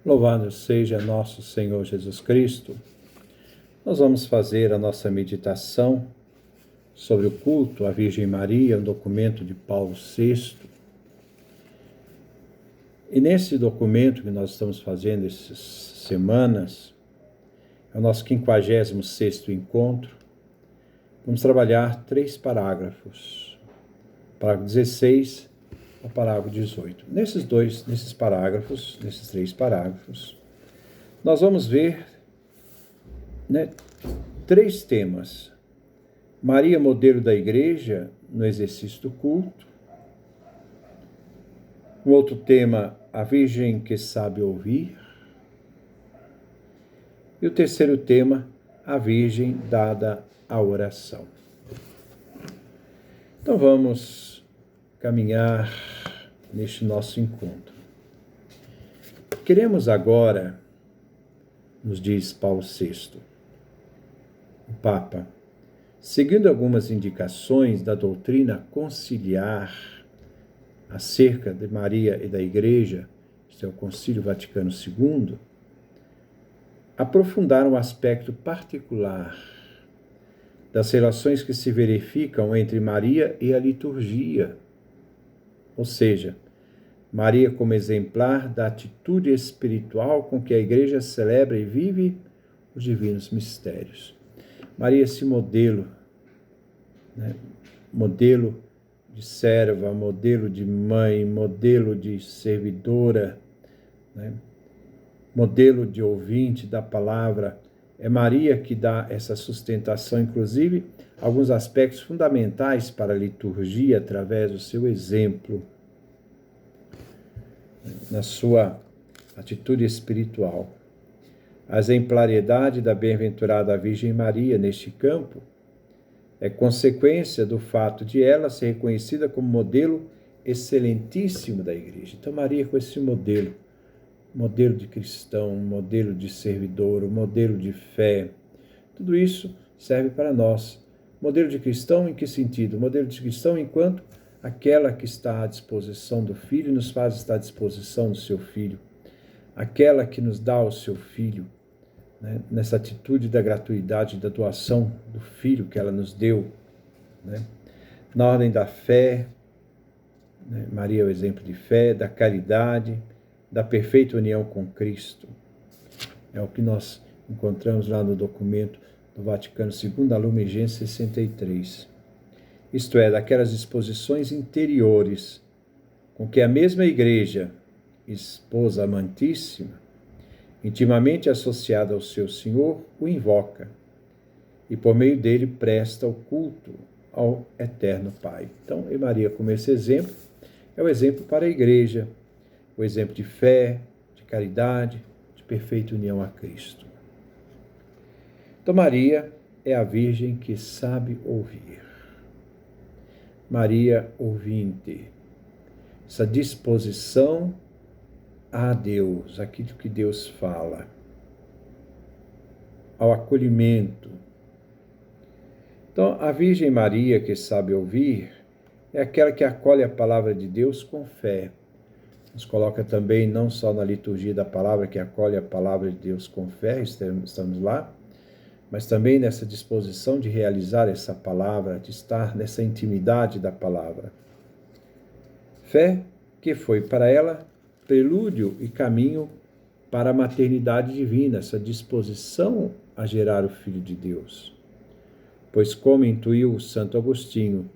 Louvado seja nosso Senhor Jesus Cristo. Nós vamos fazer a nossa meditação sobre o culto à Virgem Maria, um documento de Paulo VI. E nesse documento que nós estamos fazendo essas semanas, é o nosso 56º encontro, vamos trabalhar 3 parágrafos, parágrafo 16 ao parágrafo 18. Nesses 3 parágrafos, nós vamos ver 3 temas. Maria, modelo da igreja no exercício do culto. Um outro tema, a Virgem que sabe ouvir. E o terceiro tema, a Virgem dada à oração. Então vamos caminhar neste nosso encontro. Queremos agora, nos diz Paulo VI, o Papa, seguindo algumas indicações da doutrina conciliar acerca de Maria e da Igreja, este é o Concílio Vaticano II, aprofundar um aspecto particular das relações que se verificam entre Maria e a liturgia, ou seja, Maria como exemplar da atitude espiritual com que a Igreja celebra e vive os divinos mistérios. Maria, esse modelo, modelo de serva, modelo de mãe, modelo de servidora, modelo de ouvinte da palavra, é Maria que dá essa sustentação, inclusive, alguns aspectos fundamentais para a liturgia através do seu exemplo, na sua atitude espiritual. A exemplaridade da bem-aventurada Virgem Maria neste campo é consequência do fato de ela ser reconhecida como modelo excelentíssimo da Igreja. Então, Maria com esse modelo de cristão, modelo de servidor, modelo de fé, tudo isso serve para nós. Modelo de cristão em que sentido? Modelo de cristão enquanto aquela que está à disposição do Filho e nos faz estar à disposição do seu Filho, aquela que nos dá o seu Filho, nessa atitude da gratuidade, da doação do Filho que ela nos deu, na ordem da fé, Maria é o exemplo de fé, da caridade, da perfeita união com Cristo. É o que nós encontramos lá no documento do Vaticano II, a Lumen Gentium 63. Isto é, daquelas disposições interiores com que a mesma Igreja, esposa amantíssima, intimamente associada ao seu Senhor, o invoca e por meio dele presta o culto ao Eterno Pai. Então, e Maria como esse exemplo, é o exemplo para a Igreja, o exemplo de fé, de caridade, de perfeita união a Cristo. Então, Maria é a Virgem que sabe ouvir. Maria ouvinte, essa disposição a Deus, aquilo que Deus fala, ao acolhimento. Então, a Virgem Maria que sabe ouvir é aquela que acolhe a palavra de Deus com fé. Nos coloca também, não só na liturgia da palavra, que acolhe a palavra de Deus com fé, estamos lá, mas também nessa disposição de realizar essa palavra, de estar nessa intimidade da palavra. Fé que foi para ela prelúdio e caminho para a maternidade divina, essa disposição a gerar o Filho de Deus. Pois como intuiu Santo Agostinho,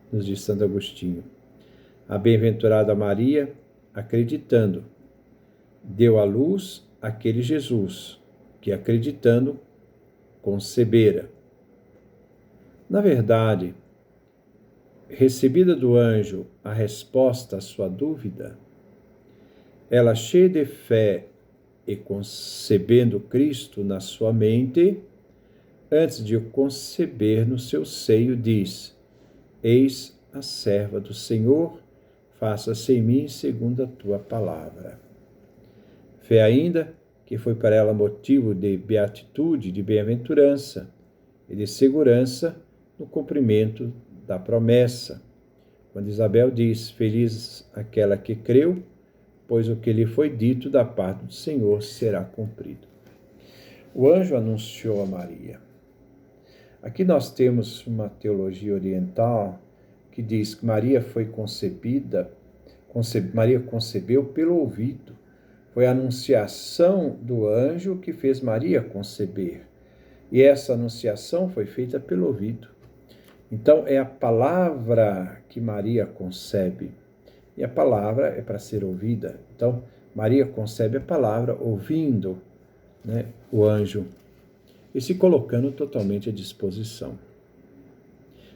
nos diz Santo Agostinho, a bem-aventurada Maria, acreditando, deu à luz aquele Jesus que, acreditando, concebera. Na verdade, recebida do anjo a resposta à sua dúvida, ela, cheia de fé e concebendo Cristo na sua mente, antes de o conceber no seu seio, diz: Eis a serva do Senhor, faça-se em mim segundo a tua palavra. Fé ainda que foi para ela motivo de beatitude, de bem-aventurança e de segurança no cumprimento da promessa. Quando Isabel diz: feliz aquela que creu, pois o que lhe foi dito da parte do Senhor será cumprido. O anjo anunciou a Maria. Aqui nós temos uma teologia oriental que diz que Maria foi Maria concebeu pelo ouvido. Foi a anunciação do anjo que fez Maria conceber. E essa anunciação foi feita pelo ouvido. Então, é a palavra que Maria concebe. E a palavra é para ser ouvida. Então, Maria concebe a palavra ouvindo, né, o anjo e se colocando totalmente à disposição.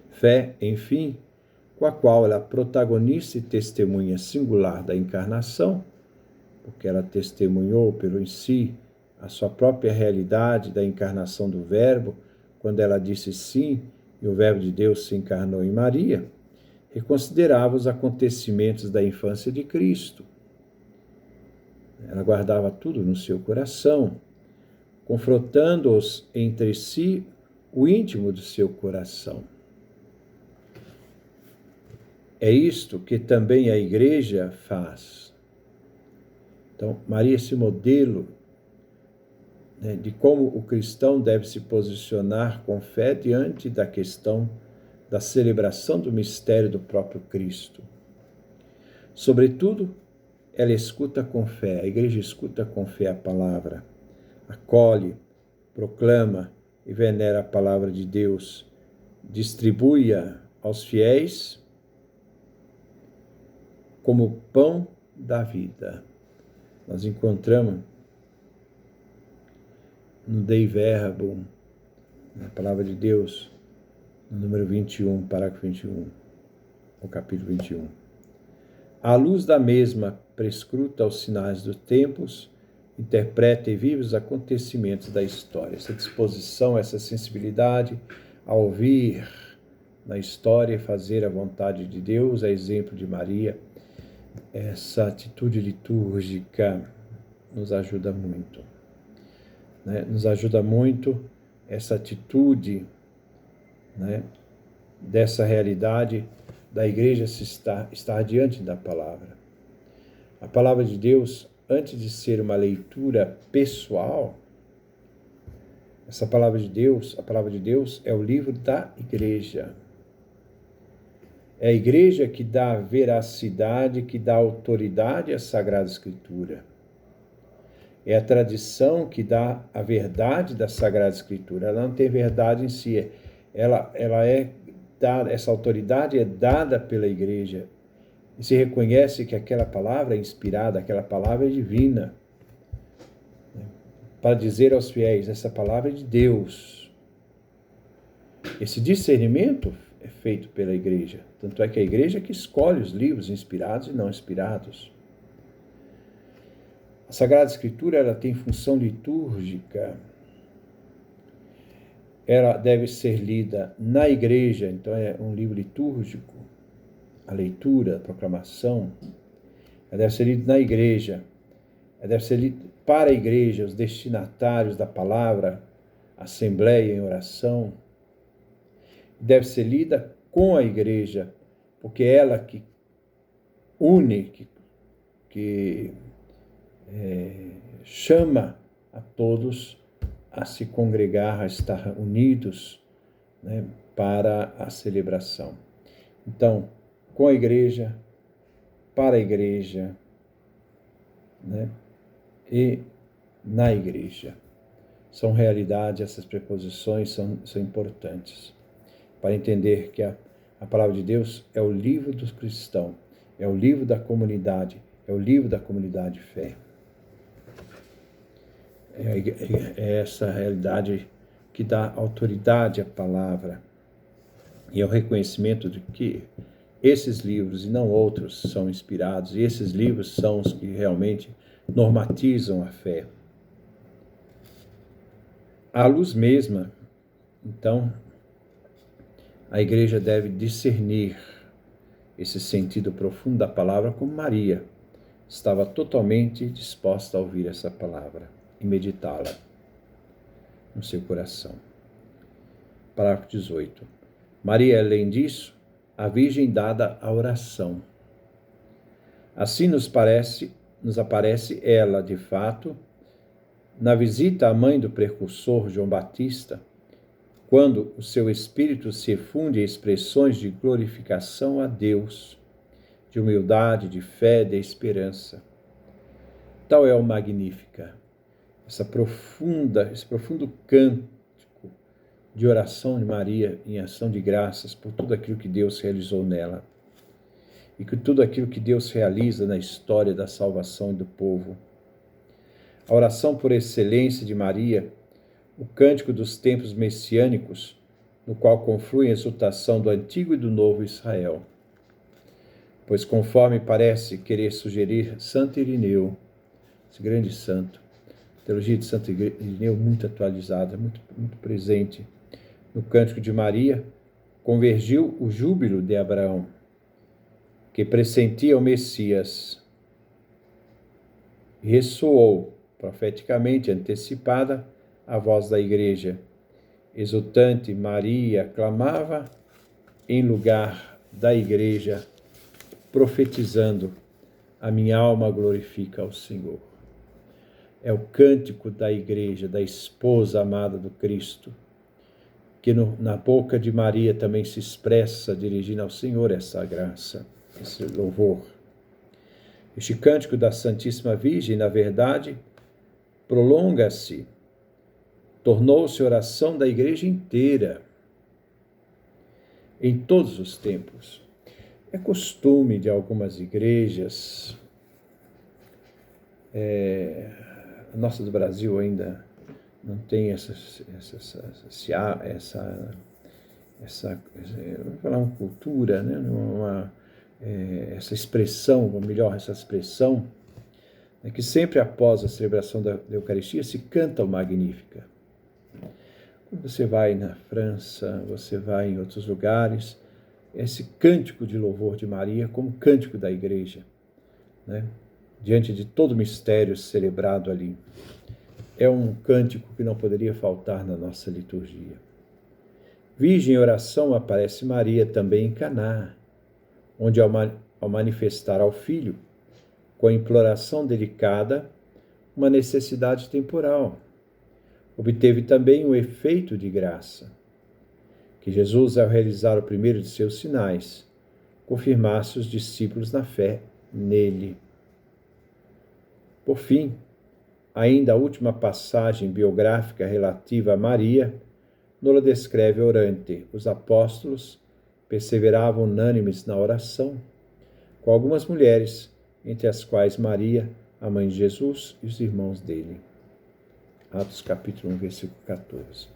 Fé, enfim, com a qual ela é protagonista e testemunha singular da encarnação, porque ela testemunhou pelo em si a sua própria realidade da encarnação do Verbo, quando ela disse sim e o Verbo de Deus se encarnou em Maria, reconsiderava os acontecimentos da infância de Cristo. Ela guardava tudo no seu coração, confrontando-os entre si o íntimo do seu coração. É isto que também a Igreja faz. Então, Maria, esse modelo, né, de como o cristão deve se posicionar com fé diante da questão da celebração do mistério do próprio Cristo. Sobretudo, ela escuta com fé, a Igreja escuta com fé a palavra, acolhe, proclama e venera a palavra de Deus, distribui-a aos fiéis como pão da vida. Nós encontramos no Dei Verbum, na palavra de Deus, no número 21, parágrafo 21, o capítulo 21. À luz da mesma, prescruta os sinais dos tempos, interpreta e vive os acontecimentos da história. Essa disposição, essa sensibilidade a ouvir na história e fazer a vontade de Deus, a exemplo de Maria, essa atitude litúrgica nos ajuda muito. Né? Nos ajuda muito essa atitude, né, dessa realidade da Igreja estar diante da palavra. A palavra de Deus, antes de ser uma leitura pessoal, essa palavra de Deus, a palavra de Deus é o livro da Igreja. É a Igreja que dá veracidade, que dá autoridade à Sagrada Escritura. É a tradição que dá a verdade da Sagrada Escritura. Ela não tem verdade em si. Ela é dada, essa autoridade é dada pela Igreja. E se reconhece que aquela palavra é inspirada, aquela palavra é divina. Para dizer aos fiéis, essa palavra é de Deus. Esse discernimento é feito pela Igreja. Tanto é que a Igreja que escolhe os livros inspirados e não inspirados. A Sagrada Escritura, ela tem função litúrgica. Ela deve ser lida na Igreja, então é um livro litúrgico. A leitura, a proclamação, ela deve ser lida na Igreja. Ela deve ser lida para a Igreja, os destinatários da palavra, assembleia em oração. Deve ser lida com a Igreja, porque é ela que une, que chama a todos a se congregar, a estar unidos, né, para a celebração. Então, com a Igreja, para a Igreja, né, e na Igreja. São realidades, essas preposições são importantes para entender que a palavra de Deus é o livro do cristão, é o livro da comunidade, é o livro da comunidade de fé. É essa realidade que dá autoridade à palavra e ao reconhecimento de que esses livros e não outros são inspirados, e esses livros são os que realmente normatizam a fé. À luz mesma, então, a Igreja deve discernir esse sentido profundo da palavra como Maria estava totalmente disposta a ouvir essa palavra e meditá-la no seu coração. Parágrafo 18. Maria, além disso, a Virgem dada à oração. Assim nos parece nos aparece ela, de fato, na visita à mãe do precursor João Batista, quando o seu espírito se funde em expressões de glorificação a Deus, de humildade, de fé, de esperança. Tal é o Magnífica, esse profundo cântico de oração de Maria em ação de graças por tudo aquilo que Deus realizou nela e por tudo aquilo que Deus realiza na história da salvação do povo. A oração por excelência de Maria, o cântico dos tempos messiânicos, no qual conflui a exultação do antigo e do novo Israel. Pois conforme parece querer sugerir Santo Irineu, esse grande santo, a teologia de Santo Irineu muito atualizada, muito presente, no cântico de Maria, convergiu o júbilo de Abraão, que pressentia o Messias, e ressoou, profeticamente antecipada, a voz da Igreja. Exultante, Maria clamava em lugar da Igreja, profetizando: a minha alma glorifica ao Senhor. É o cântico da Igreja, da esposa amada do Cristo, que na boca de Maria também se expressa, dirigindo ao Senhor essa graça, esse louvor. Este cântico da Santíssima Virgem, na verdade, prolonga-se, tornou-se oração da Igreja inteira, em todos os tempos. É costume de algumas igrejas, a nossa do Brasil ainda não tem essa vamos falar uma cultura, né? Essa expressão, ou melhor, essa expressão, é que sempre após a celebração da Eucaristia se canta o Magnífica. Quando você vai na França, você vai em outros lugares, esse cântico de louvor de Maria como cântico da Igreja, né? Diante de todo o mistério celebrado ali. É um cântico que não poderia faltar na nossa liturgia. Virgem em oração aparece Maria também em Caná, onde ao manifestar ao Filho, com a imploração delicada, uma necessidade temporal, obteve também um efeito de graça, que Jesus, ao realizar o primeiro de seus sinais, confirmasse os discípulos na fé nele. Por fim, ainda a última passagem biográfica relativa a Maria nos descreve orante. Os apóstolos perseveravam unânimes na oração, com algumas mulheres, entre as quais Maria, a mãe de Jesus, e os irmãos dele. Atos capítulo 1, versículo 14.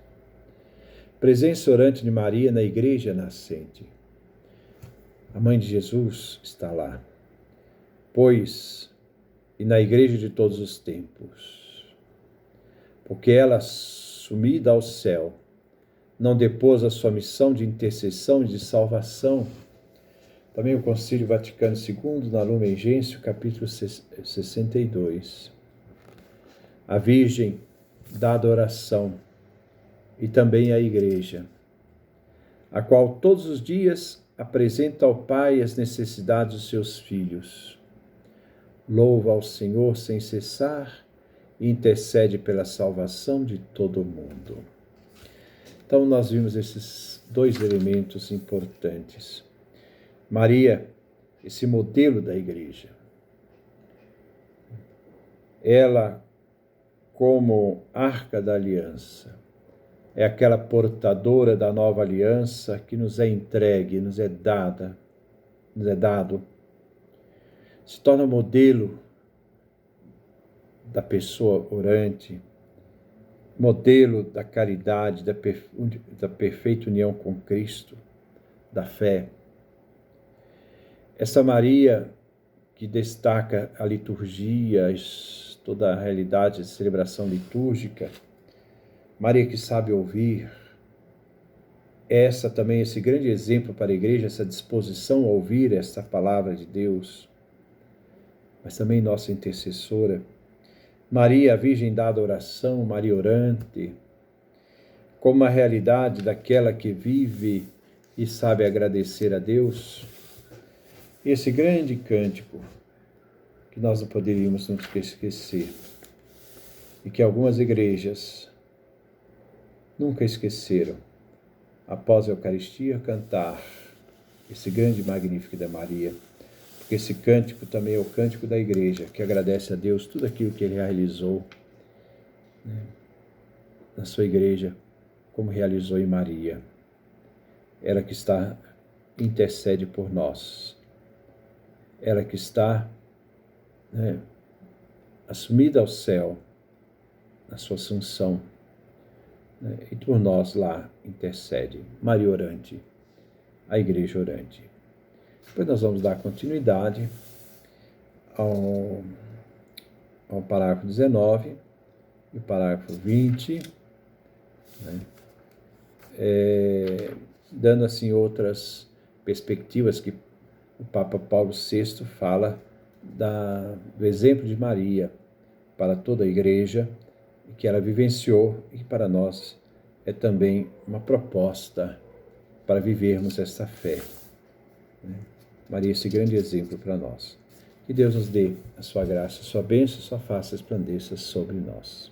Presença orante de Maria na Igreja nascente. A mãe de Jesus está lá, pois, e na Igreja de todos os tempos, porque ela, sumida ao céu, não depôs a sua missão de intercessão e de salvação. Também o Concílio Vaticano II, na Lumen Gentium, capítulo 62. A Virgem da adoração e também a Igreja, a qual todos os dias apresenta ao Pai as necessidades dos seus filhos. Louva ao Senhor sem cessar e intercede pela salvação de todo o mundo. Então, nós vimos esses dois elementos importantes. Maria, esse modelo da Igreja. Ela, como arca da aliança, é aquela portadora da nova aliança que nos é entregue, nos é dado. Se torna modelo da pessoa orante, modelo da caridade, da perfeita união com Cristo, da fé. Essa Maria que destaca a liturgia, toda a realidade de celebração litúrgica, Maria que sabe ouvir, essa também, esse grande exemplo para a Igreja, essa disposição a ouvir esta palavra de Deus, mas também nossa intercessora. Maria, a Virgem da adoração, Maria orante, como a realidade daquela que vive e sabe agradecer a Deus. Esse grande cântico que nós não poderíamos nunca esquecer. E que algumas igrejas nunca esqueceram, após a Eucaristia, cantar esse grande e magnífico da Maria. Porque esse cântico também é o cântico da igreja, que agradece a Deus tudo aquilo que Ele realizou, né, na sua igreja, como realizou em Maria. Ela que intercede por nós. Ela que está, né, assumida ao céu, na sua assunção, né, e por nós lá intercede. Maria orante, a igreja orante. Depois nós vamos dar continuidade ao parágrafo 19 e o parágrafo 20, né, dando assim outras perspectivas que o Papa Paulo VI fala do exemplo de Maria para toda a igreja, que ela vivenciou e que para nós é também uma proposta para vivermos esta fé. Maria, esse grande exemplo para nós. Que Deus nos dê a sua graça, a sua bênção, a sua face resplandeça sobre nós.